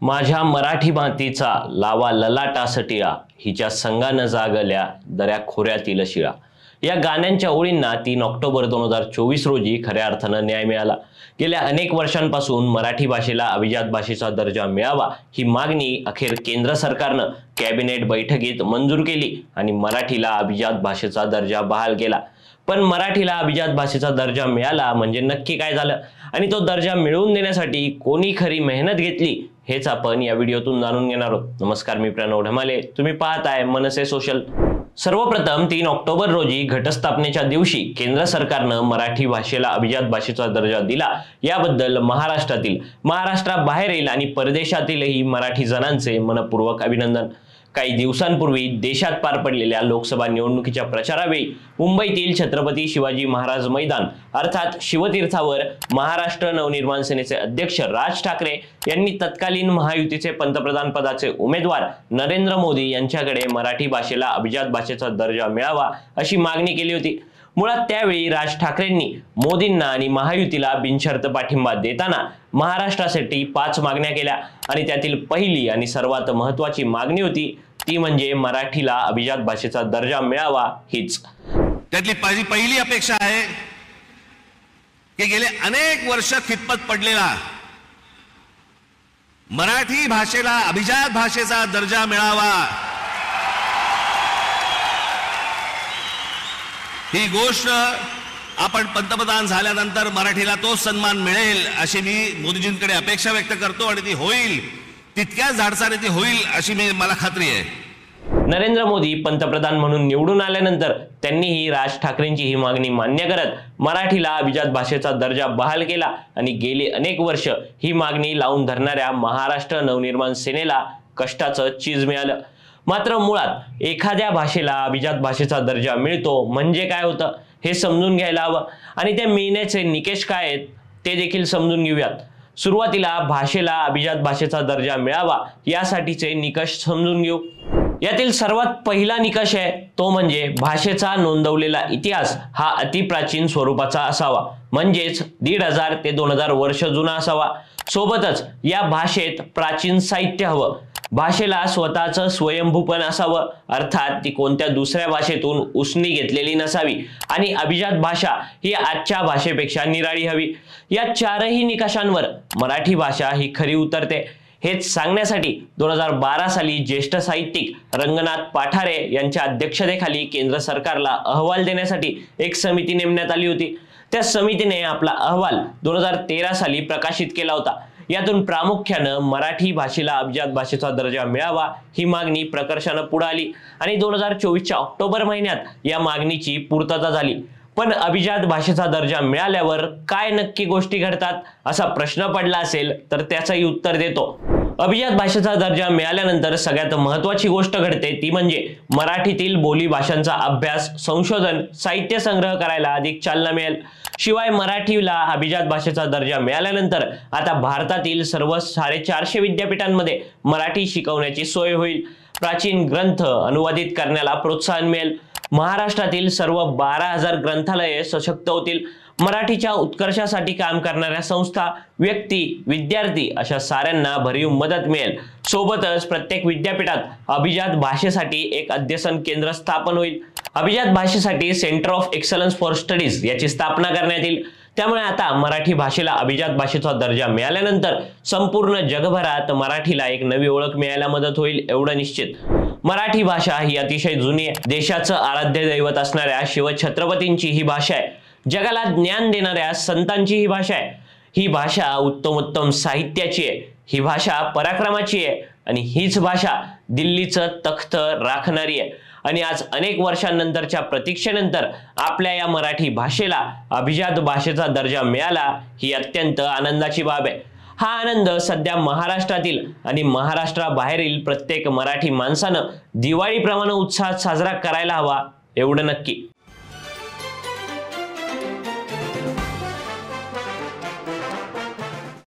माझ्या मराठी मातीचा लावा ललाटासटिया, हिच्या संगानं जागल्या दऱ्या खोऱ्यातील शिळा. या गाण्यांच्या ओळींना 3 ऑक्टोबर 2024 रोजी खऱ्या अर्थानं न्याय मिळाला. गेल्या अनेक वर्षांपासून मराठी भाषेला अभिजात भाषेचा दर्जा मिळावा ही मागणी अखेर केंद्र सरकारनं कॅबिनेट बैठकीत मंजूर केली आणि मराठीला अभिजात भाषेचा दर्जा बहाल केला. पण मराठीला अभिजात भाषेचा दर्जा मिळाला म्हणजे नक्की काय झालं आणि तो दर्जा मिळवून देण्यासाठी कोणी खरी मेहनत घेतली हेच आपण या व्हिडिओतून जाणून घेणार आहोत. नमस्कार, मी प्रणव ढमाले. तुम्ही पाहताय मनसे सोशल. सर्वप्रथम 3 ऑक्टोबर रोजी घटस्थापनेच्या दिवशी केंद्र सरकारनं मराठी भाषेला अभिजात भाषेचा दर्जा दिला. याबद्दल महाराष्ट्राबाहेरील आणि परदेशातीलही मराठी जनांचे मनपूर्वक अभिनंदन. काही दिवसांपूर्वी देशात पार पडलेल्या लोकसभा निवडणुकीच्या प्रचारावेळी मुंबईतील छत्रपती शिवाजी महाराज मैदान अर्थात शिवतीर्थावर महाराष्ट्र नवनिर्माण सेनेचे अध्यक्ष राज ठाकरे यांनी तत्कालीन महायुतीचे पंतप्रधान पदाचे उमेदवार नरेंद्र मोदी यांच्याकडे मराठी भाषेला अभिजात भाषेचा दर्जा मिळावा अशी मागणी केली होती. मुळात त्यावेळी राज ठाकरेंनी मोदींना आणि महायुतीला बिनशर्त पाठिंबा देताना महाराष्ट्रासाठी 5 मागण्या केल्या आणि त्यातील पहिली आणि सर्वात महत्त्वाची मागणी होती ती म्हणजे मराठीला अभिजात भाषेचा दर्जा मिळावा हीच. त्यातली पहिली अपेक्षा आहे की गेले अनेक वर्ष खितपत पडलेला मराठी भाषेला अभिजात भाषेचा दर्जा मिळावा ही गोष्ट आपण पंतप्रधान झाल्यानंतर मराठीला तो सन्मान मिळेल अशी मी मोदीजींकडे अपेक्षा व्यक्त करतो आणि ती होईल, तितक्याच धाडसाने ती होईल अशी मला खात्री आहे. नरेंद्र मोदी पंतप्रधान म्हणून निवडून आल्यानंतर त्यांनीही राज ठाकरेंची ही मागणी मान्य करत मराठीला अभिजात भाषेचा दर्जा बहाल केला आणि गेली अनेक वर्ष ही मागणी लावून धरणाऱ्या महाराष्ट्र नवनिर्माण सेनेला कष्टाचं चीज मिळालं. मात्र मुळात एखाद्या भाषेला अभिजात भाषेचा दर्जा मिळतो म्हणजे काय होतं हे समजून घ्यायला हवं आणि त्या मिळण्याचे निकष काय आहेत ते देखील समजून घेऊयात. सुरुवातीला भाषेला अभिजात भाषेचा दर्जा मिळावा यासाठीचे निकष समजून घेऊ. यातील सर्वात पहिला निकष आहे तो म्हणजे भाषेचा नोंदवलेला इतिहास हा अतिप्राचीन स्वरूपाचा असावा, म्हणजेच 1500 ते 2000 वर्ष जुना असावा. सोबतच या भाषेत प्राचीन साहित्य हवं. भाषेला स्वतःचं स्वयंभूपण असावं, अर्थात ती कोणत्या दुसऱ्या भाषेतून उसनी घेतलेली नसावी आणि अभिजात भाषा ही आजच्या भाषेपेक्षा निराळी हवी. या 4ही निकषांवर मराठी भाषा ही खरी उतरते हेच सांगण्यासाठी 2012 साली ज्येष्ठ साहित्यिक रंगनाथ पाठारे यांच्या अध्यक्षतेखाली केंद्र सरकारला अहवाल देण्यासाठी एक समिती नेमण्यात आली होती. त्या समितीने आपला अहवाल 2013 साली प्रकाशित केला होता. यातून प्रामुख्यानं मराठी भाषेला अभिजात भाषेचा दर्जा मिळावा ही मागणी प्रकर्षानं पुढे आली आणि 2024च्या ऑक्टोबर महिन्यात या मागणीची पूर्तता झाली. पण अभिजात भाषेचा दर्जा मिळाल्यावर काय नक्की गोष्टी घडतात असा प्रश्न पडला असेल तर त्याचंही उत्तर देतो. अभिजात भाषेचा दर्जा मिळाल्यानंतर सगळ्यात महत्त्वाची गोष्ट घडते ती म्हणजे मराठीतील बोली भाषांचा अभ्यास, संशोधन, साहित्य संग्रह करायला अधिक चालना मिळेल. शिवाय मराठीला अभिजात भाषेचा दर्जा मिळाल्यानंतर आता भारतातील सर्व 450 विद्यापीठांमध्ये मराठी शिकवण्याची सोय होईल. प्राचीन ग्रंथ अनुवादित करण्याला प्रोत्साहन मिळेल. महाराष्ट्रातील सर्व 12,000 ग्रंथालये सशक्त होतील. मराठीच्या उत्कर्षासाठी काम करणाऱ्या संस्था, व्यक्ती, विद्यार्थी अशा साऱ्यांना भरीव मदत मिळेल. सोबतच प्रत्येक विद्यापीठात अभिजात भाषेसाठी एक अध्यसन केंद्र स्थापन होईल. अभिजात भाषेसाठी centre of excellence for studies याची स्थापना करण्यात येईल. त्यामुळे आता मराठी भाषेला अभिजात भाषेचा दर्जा मिळाल्यानंतर संपूर्ण जगभरात मराठीला एक नवी ओळख मिळायला मदत होईल एवढं निश्चित. मराठी भाषा ही अतिशय जुनी आहे. देशाचं आराध्य दैवत असणाऱ्या शिवछत्रपतींची ही भाषा आहे. जगाला ज्ञान देणाऱ्या संतांची ही भाषा आहे. ही भाषा उत्तमोत्तम साहित्याची आहे. ही भाषा पराक्रमाची आहे आणि हीच भाषा दिल्लीचं तख्त राखणारी आहे. आणि आज अनेक वर्षांनंतरच्या प्रतीक्षेनंतर आपल्या या मराठी भाषेला अभिजात भाषेचा दर्जा मिळाला ही अत्यंत आनंदाची बाब आहे. हा आनंद सध्या महाराष्ट्रातील आणि महाराष्ट्राबाहेरील प्रत्येक मराठी माणसानं दिवाळीप्रमाणे उत्साहात साजरा करायला हवा एवढं नक्की.